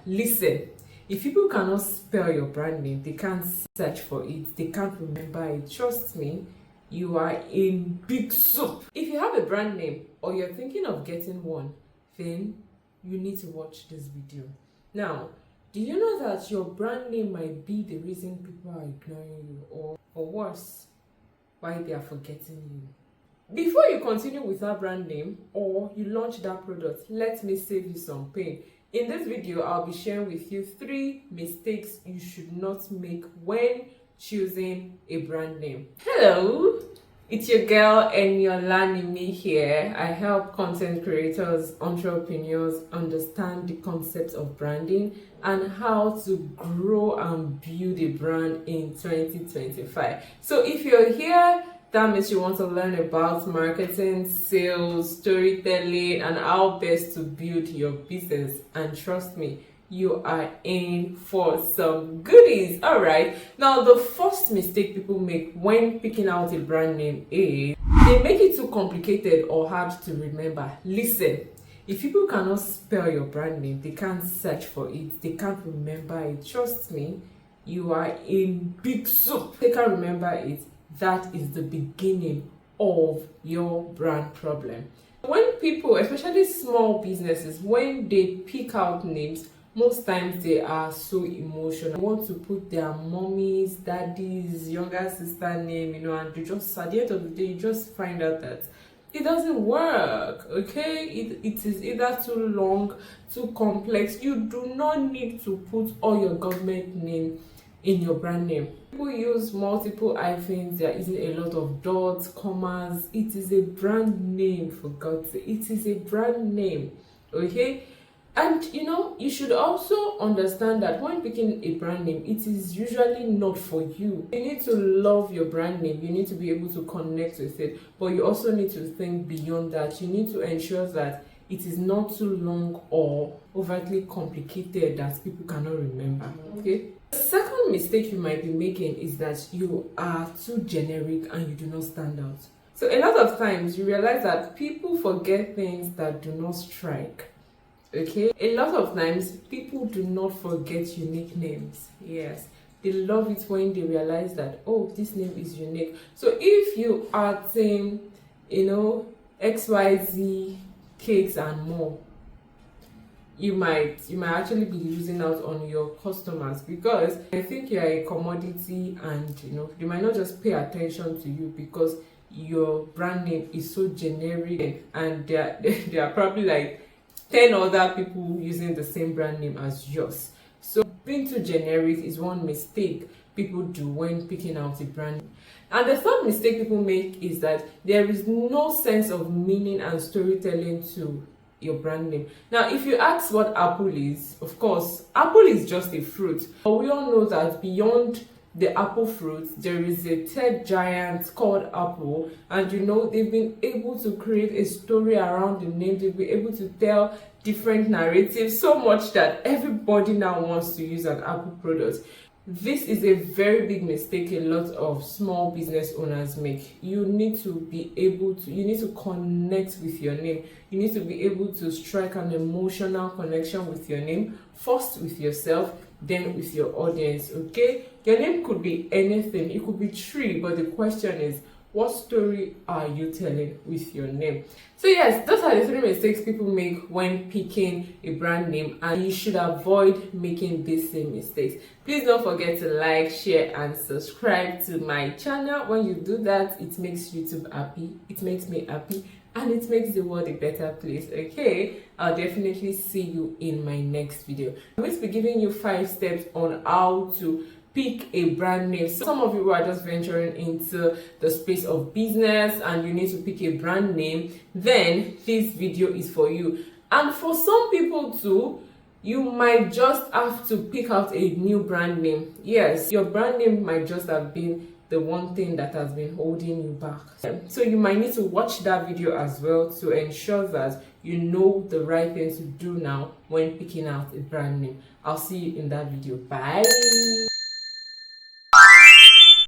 Listen, if people cannot spell your brand name, they can't search for it, they can't remember it, trust me, you are in big soup. If you have a brand name or you're thinking of getting one, then you need to watch this video. Now, do you know that your brand name might be the reason people are ignoring you, or worse, why they are forgetting you? Before you continue with that brand name or you launch that product, let me save you some pain. In this video, I'll be sharing with you 3 mistakes you should not make when choosing a brand name. Hello, it's your girl Eniola Nimi here. I help content creators, entrepreneurs understand the concept of branding and how to grow and build a brand in 2025. So if you're here, that means you want to learn about marketing, sales, storytelling, and how best to build your business. And trust me, you are in for some goodies. All right. Now, the first mistake people make when picking out a brand name is they make it too complicated or hard to remember. Listen, if people cannot spell your brand name, they can't search for it, they can't remember it. Trust me, you are in big soup. They can't remember it. That is the beginning of your brand problem. When people, especially small businesses, when they pick out names, most times they are so emotional. They want to put their mommy's, daddy's, younger sister name, and you just, at the end of the day, you just find out that it doesn't work, okay? It is either too long, too complex. You do not need to put all your government name in your brand name. People use multiple hyphens, there isn't a lot of dots, commas. It is a brand name, for God's sake. It is a brand name, okay? And you should also understand that when picking a brand name, it is usually not for you. You need to love your brand name, you need to be able to connect with it, but you also need to think beyond that. You need to ensure that it is not too long or overtly complicated that people cannot remember, okay? The second mistake you might be making is that you are too generic and you do not stand out. So a lot of times you realize that people forget things that do not strike, okay? A lot of times people do not forget unique names. Yes, they love it when they realize that, oh, this name is unique. So if you are saying, XYZ cakes and more, you might actually be losing out on your customers, because I think you're a commodity, and they might not just pay attention to you because your brand name is so generic, and there are probably like 10 other people using the same brand name as yours. So being too generic is one mistake people do when picking out a brand name. And the third mistake people make is that there is no sense of meaning and storytelling to your brand name. Now, if you ask what Apple is, of course, Apple is just a fruit. But we all know that beyond the apple fruit, there is a tech giant called Apple, and they've been able to create a story around the name. They've been able to tell different narratives so much that everybody now wants to use an Apple product. This is a very big mistake a lot of small business owners make. You need to connect with your name. You need to be able to strike an emotional connection with your name, first with yourself, then with your audience, okay? Your name could be anything. It could be tree, but the question is, what story are you telling with your name? So yes, those are the 3 mistakes people make when picking a brand name, and you should avoid making these same mistakes. Please don't forget to like, share, and subscribe to my channel. When you do that, it makes YouTube happy, it makes me happy, and it makes the world a better place, okay? I'll definitely see you in my next video. I'm going to be giving you 5 steps on how to pick a brand name. So some of you are just venturing into the space of business and you need to pick a brand name, then this video is for you. And for some people too, you might just have to pick out a new brand name. Yes, your brand name might just have been the one thing that has been holding you back. So you might need to watch that video as well to ensure that you know the right thing to do now when picking out a brand name. I'll see you in that video. Bye.